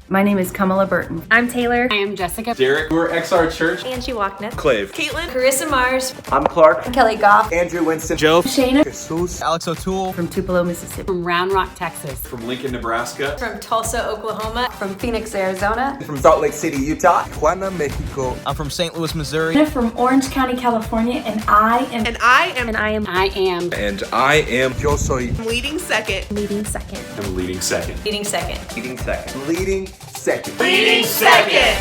My name is Kamala Burton. I'm Taylor. I am Jessica. Derek. We're XR Church. Angie Walkness. Clave. Caitlin. Carissa Mars. I'm Clark. I'm Kelly Goff. Andrew Winston. Joe. Shayna. Jesus. Alex O'Toole. From Tupelo, Mississippi. From Round Rock, Texas. From Lincoln, Nebraska. From Tulsa, Oklahoma. From Phoenix, Arizona. From Salt Lake City, Utah. Tijuana, Mexico. I'm from St. Louis, Missouri. From Orange County, California, and I am Yo soy. leading second. I'm leading second. Leading second. Leading second. Leading second.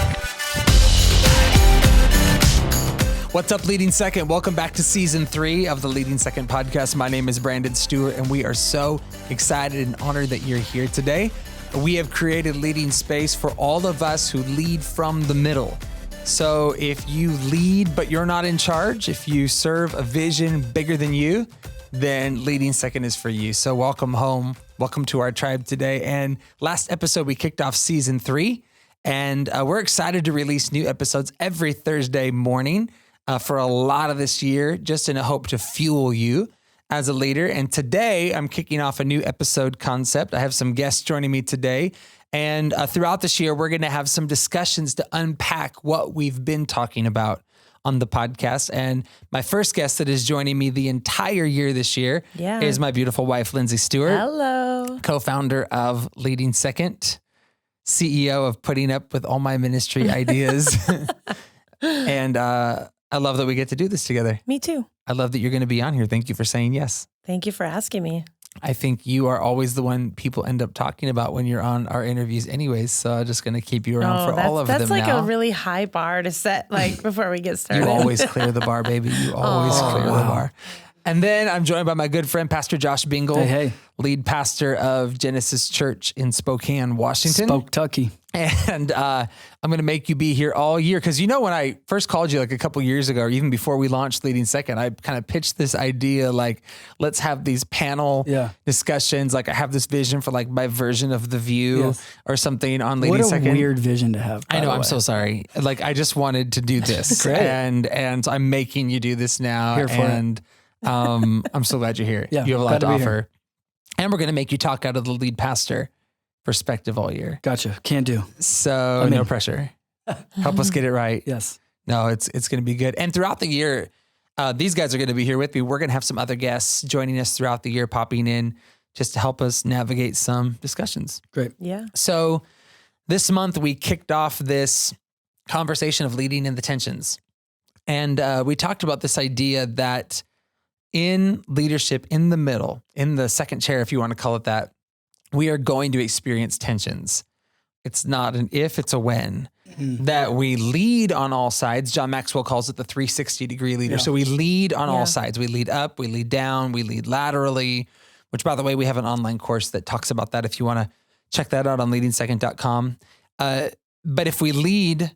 What's up, Leading Second? Welcome back to Season 3 of the Leading Second podcast. My name is Brandon Stewart, and we are so excited and honored that you're here today. We have created Leading Space for all of us who lead from the middle. So if you lead but you're not in charge, if you serve a vision bigger than you, then Leading Second is for you. So welcome home. Welcome to our tribe today. And last episode, we kicked off Season 3, and we're excited to release new episodes every Thursday morning for a lot of this year, just in a hope to fuel you as a leader. And today, I'm kicking off a new episode concept. I have some guests joining me today. And throughout this year, we're going to have some discussions to unpack what we've been talking about on the podcast. And my first guest that is joining me the entire year this year is my beautiful wife, Lindsay Stuart. Hello. Co-founder of Leading Second, CEO of Putting Up With All My Ministry Ideas. And I love that we get to do this together. Me too. I love that you're going to be on here. Thank you for saying yes. Thank you for asking me. I think you are always the one people end up talking about when you're on our interviews anyways. So I'm just going to keep you around for all of them now. That's like a really high bar to set before we get started. You always clear the bar, baby. You always clear the bar. And then I'm joined by my good friend, Pastor Josh Bingle, Hey. lead pastor of Genesis Church in Spokane, Washington. Spoke-tucky. And I'm going to make you be here all year. Because you know, when I first called you like a couple years ago, or even before we launched Leading Second, I kind of pitched this idea, like, let's have these panel discussions. Like, I have this vision for like my version of The View or something on Leading Second. What a weird vision to have. I know, I'm so sorry. Like, I just wanted to do this. Great. And so I'm making you do this now. Here for it. I'm so glad you're here. Yeah, you have a lot glad to to be offer. here. And we're going to make you talk out of the lead pastor perspective all year. Gotcha. Can do. So no pressure. Help us get it right. Yes. No, it's going to be good. And throughout the year, these guys are going to be here with me. We're going to have some other guests joining us throughout the year, popping in just to help us navigate some discussions. Great. Yeah. So this month we kicked off this conversation of leading in the tensions. And we talked about this idea that in leadership, in the middle, in the second chair, if you want to call it that, we are going to experience tensions. It's not an if, it's a when. That we lead on all sides. John Maxwell calls it the 360-degree leader. Yeah. So we lead on all sides. We lead up, we lead down, we lead laterally, which, by the way, we have an online course that talks about that if you want to check that out on leadingsecond.com. But if we lead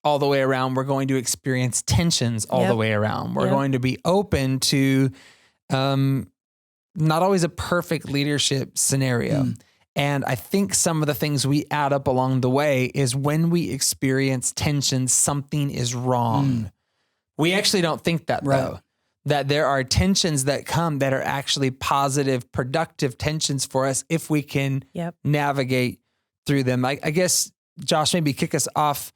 all the way around, we're going to experience tensions all the way around. We're going to be open to not always a perfect leadership scenario. And I think some of the things we add up along the way is when we experience tension, something is wrong. We actually don't think that though, that there are tensions that come that are actually positive, productive tensions for us if we can navigate through them. I guess, Josh, maybe kick us off.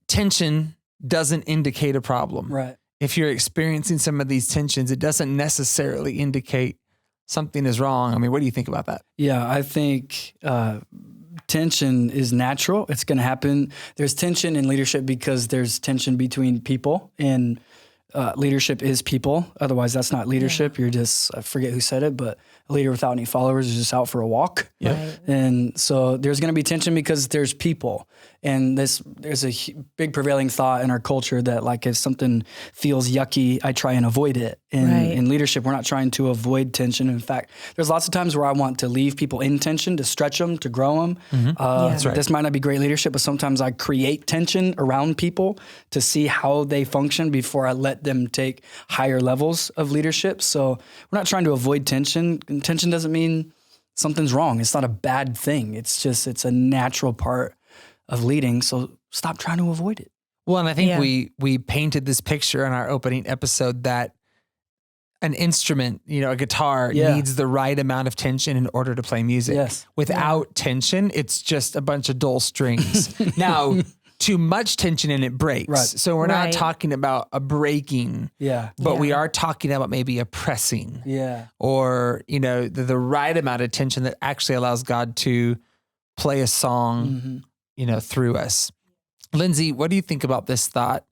Tension doesn't indicate a problem. Right. If you're experiencing some of these tensions, it doesn't necessarily indicate something is wrong. I mean, what do you think about that? Yeah, I think tension is natural. It's going to happen. There's tension in leadership because there's tension between people, and leadership is people. Otherwise, that's not leadership. You're just, I forget who said it, but a leader without any followers is just out for a walk. Right. And so there's going to be tension because there's people. And there's a big prevailing thought in our culture that, like, if something feels yucky, I try and avoid it. And in leadership, we're not trying to avoid tension. In fact, there's lots of times where I want to leave people in tension, to stretch them, to grow them. That's right. This might not be great leadership, but sometimes I create tension around people to see how they function before I let them take higher levels of leadership. So we're not trying to avoid tension. And tension doesn't mean something's wrong. It's not a bad thing. It's a natural part of leading. So stop trying to avoid it. Well, and I think we painted this picture in our opening episode that an instrument, a guitar Yeah. needs the right amount of tension in order to play music. Yes. Without tension, it's just a bunch of dull strings. Now, too much tension and it breaks. Right. So we're not Right. talking about a breaking, Yeah. but we are talking about maybe a pressing. Yeah. Or, the right amount of tension that actually allows God to play a song, through us. Lindsay, what do you think about this thought?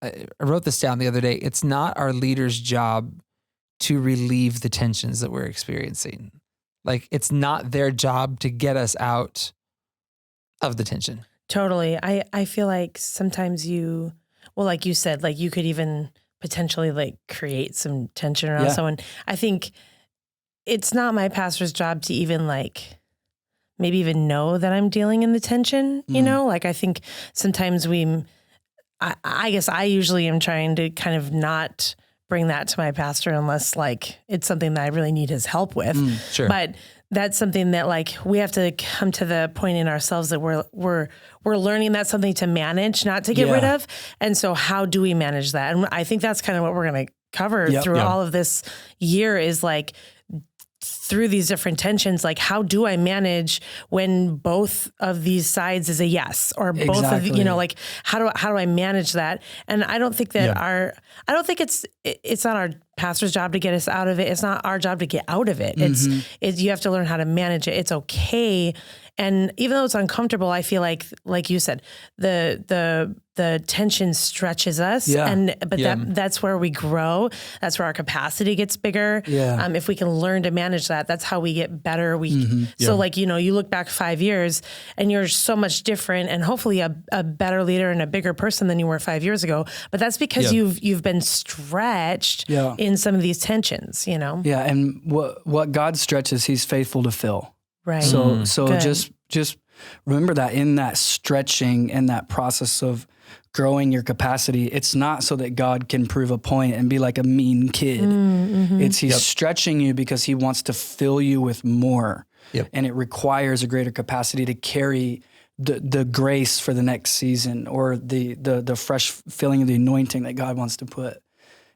I wrote this down the other day. It's not our leader's job to relieve the tensions that we're experiencing. Like, it's not their job to get us out of the tension. Totally. I feel like sometimes like you said, like you could even potentially like create some tension around someone. I think it's not my pastor's job to even like maybe even know that I'm dealing in the tension, like I think sometimes I guess I usually am trying to kind of not bring that to my pastor unless like it's something that I really need his help with. Sure. But that's something that like we have to come to the point in ourselves that we're learning that's something to manage, not to get rid of. And so how do we manage that? And I think that's kind of what we're going to cover through all of this year is like through these different tensions, like how do I manage when both of these sides is a yes or both of, like how do I manage that? And I don't think that I don't think it's not our pastor's job to get us out of it. It's not our job to get out of it. It's you have to learn how to manage it. It's okay. And even though it's uncomfortable, I feel like you said, the tension stretches us, but that's where we grow. That's where our capacity gets bigger. Yeah. If we can learn to manage that, that's how we get better. So like, you look back 5 years and you're so much different and hopefully a better leader and a bigger person than you were 5 years ago. But that's because you've been stretched in some of these tensions, Yeah. And what God stretches, he's faithful to fill. Right. So Good. just remember that in that stretching and that process of growing your capacity, it's not so that God can prove a point and be like a mean kid. It's he's stretching you because he wants to fill you with more. And it requires a greater capacity to carry the grace for the next season or the fresh filling of the anointing that God wants to put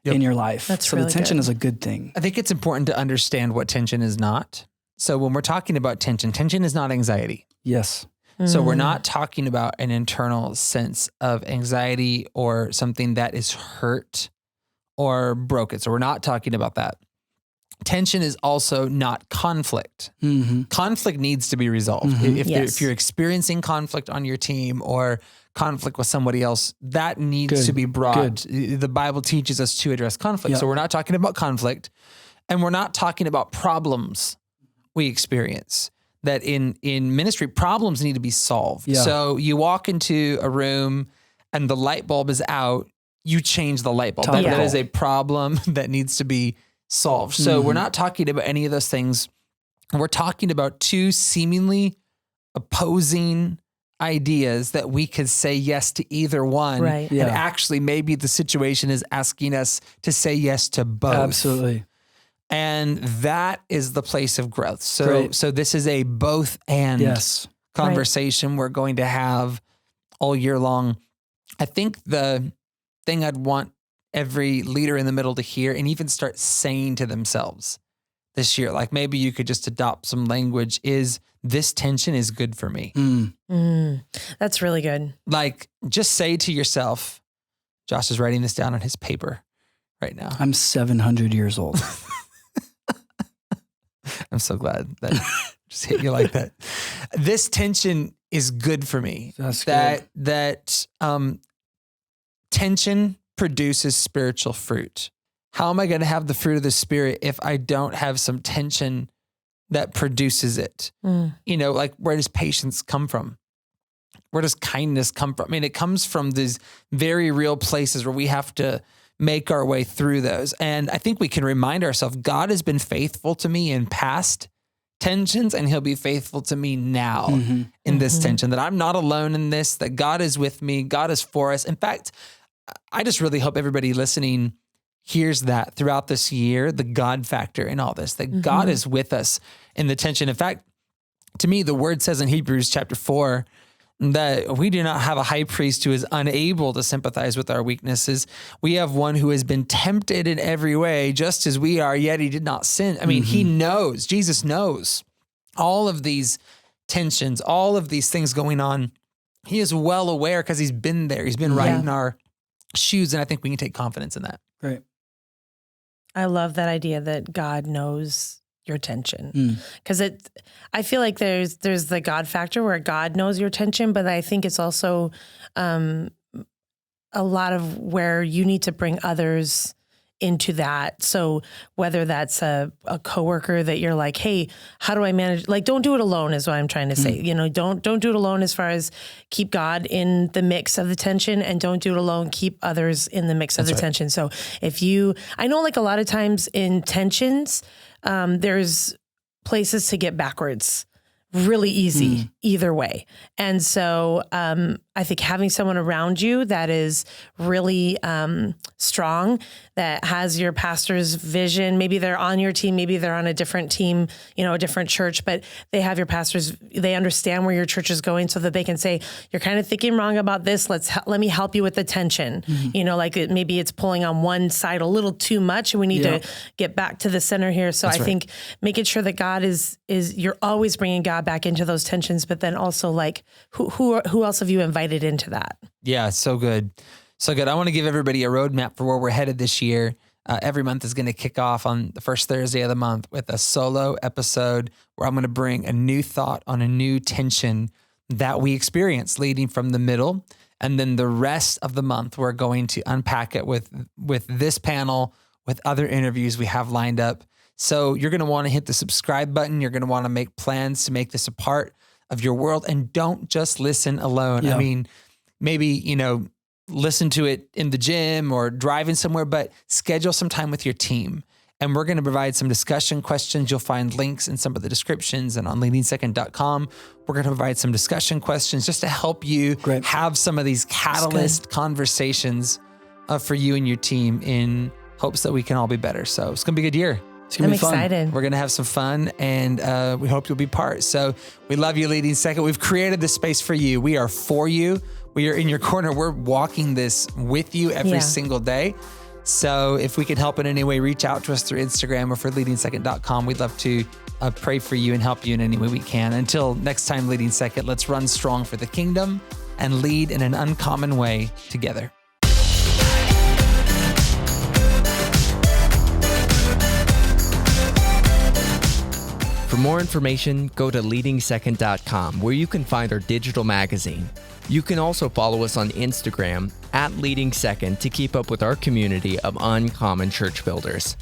in your life. That's so really the tension good. is a good thing. I think it's important to understand what tension is not. So when we're talking about tension is not anxiety. Yes. So we're not talking about an internal sense of anxiety or something that is hurt or broken. So we're not talking about that. Tension is also not conflict. Conflict needs to be resolved. If you're experiencing conflict on your team or conflict with somebody else, that needs to be brought. The Bible teaches us to address conflict. So we're not talking about conflict, and we're not talking about problems we experience. That in ministry, problems need to be solved. So you walk into a room and the light bulb is out, you change the light bulb. That is a problem that needs to be solved. So we're not talking about any of those things. We're talking about two seemingly opposing ideas that we could say yes to either one. Right. And actually maybe the situation is asking us to say yes to both. Absolutely. And that is the place of growth. So this is a both and conversation we're going to have all year long. I think the thing I'd want every leader in the middle to hear and even start saying to themselves this year, like maybe you could just adopt some language, is this tension is good for me. That's really good. Like just say to yourself, Josh is writing this down on his paper right now. I'm 700 years old. I'm so glad that just hit you like that. This tension is good for me. That's that tension produces spiritual fruit. How am I going to have the fruit of the Spirit if I don't have some tension that produces it? Like where does patience come from? Where does kindness come from? I mean, it comes from these very real places where we have to make our way through those. And I think we can remind ourselves, God has been faithful to me in past tensions, and he'll be faithful to me now in this tension, that I'm not alone in this, that God is with me, God is for us. In fact, I just really hope everybody listening hears that throughout this year, the God factor in all this, that God is with us in the tension. In fact, to me, the word says in Hebrews chapter 4, that we do not have a high priest who is unable to sympathize with our weaknesses. We have one who has been tempted in every way, just as we are, yet he did not sin. I mean, he knows, Jesus knows all of these tensions, all of these things going on. He is well aware because he's been there. He's been right in our shoes. And I think we can take confidence in that. Great. I love that idea that God knows your tension, because I feel like there's the God factor where God knows your tension, but I think it's also a lot of where you need to bring others into that. So whether that's a coworker that you're like, hey, how do I manage? Like, don't do it alone is what I'm trying to say. You know, don't do it alone as far as keep God in the mix of the tension, and don't do it alone. Keep others in the mix of the tension. So I know like a lot of times in tensions, there's places to get backwards really easy either way. And so I think having someone around you that is really strong, that has your pastor's vision, maybe they're on your team, maybe they're on a different team, you know, a different church, but they have your pastor's, they understand where your church is going so that they can say, you're kind of thinking wrong about this. Let me help you with the tension. You know, like maybe it's pulling on one side a little too much and we need to get back to the center here. So I think making sure that God is you're always bringing God back into those tensions, but then also like who else have you invited into that? Yeah, so good. So good. I want to give everybody a roadmap for where we're headed this year. Every month is going to kick off on the first Thursday of the month with a solo episode where I'm going to bring a new thought on a new tension that we experience leading from the middle. And then the rest of the month, we're going to unpack it with this panel, with other interviews we have lined up. So you're going to want to hit the subscribe button. You're going to want to make plans to make this a part of your world, and don't just listen alone. I mean, maybe, you know, listen to it in the gym or driving somewhere, but schedule some time with your team. And we're going to provide some discussion questions. You'll find links in some of the descriptions and on leadingsecond.com. We're going to provide some discussion questions just to help you have some of these catalyst conversations for you and your team in hopes that we can all be better. So it's going to be a good year. I'm excited. We're going to have some fun, and we hope you'll be part. So we love you, Leading Second. We've created this space for you. We are for you. We are in your corner. We're walking this with you every single day. So if we can help in any way, reach out to us through Instagram or for leadingsecond.com. We'd love to pray for you and help you in any way we can. Until next time, Leading Second, let's run strong for the kingdom and lead in an uncommon way together. For more information, go to leadingsecond.com, where you can find our digital magazine. You can also follow us on Instagram @leadingsecond to keep up with our community of uncommon church builders.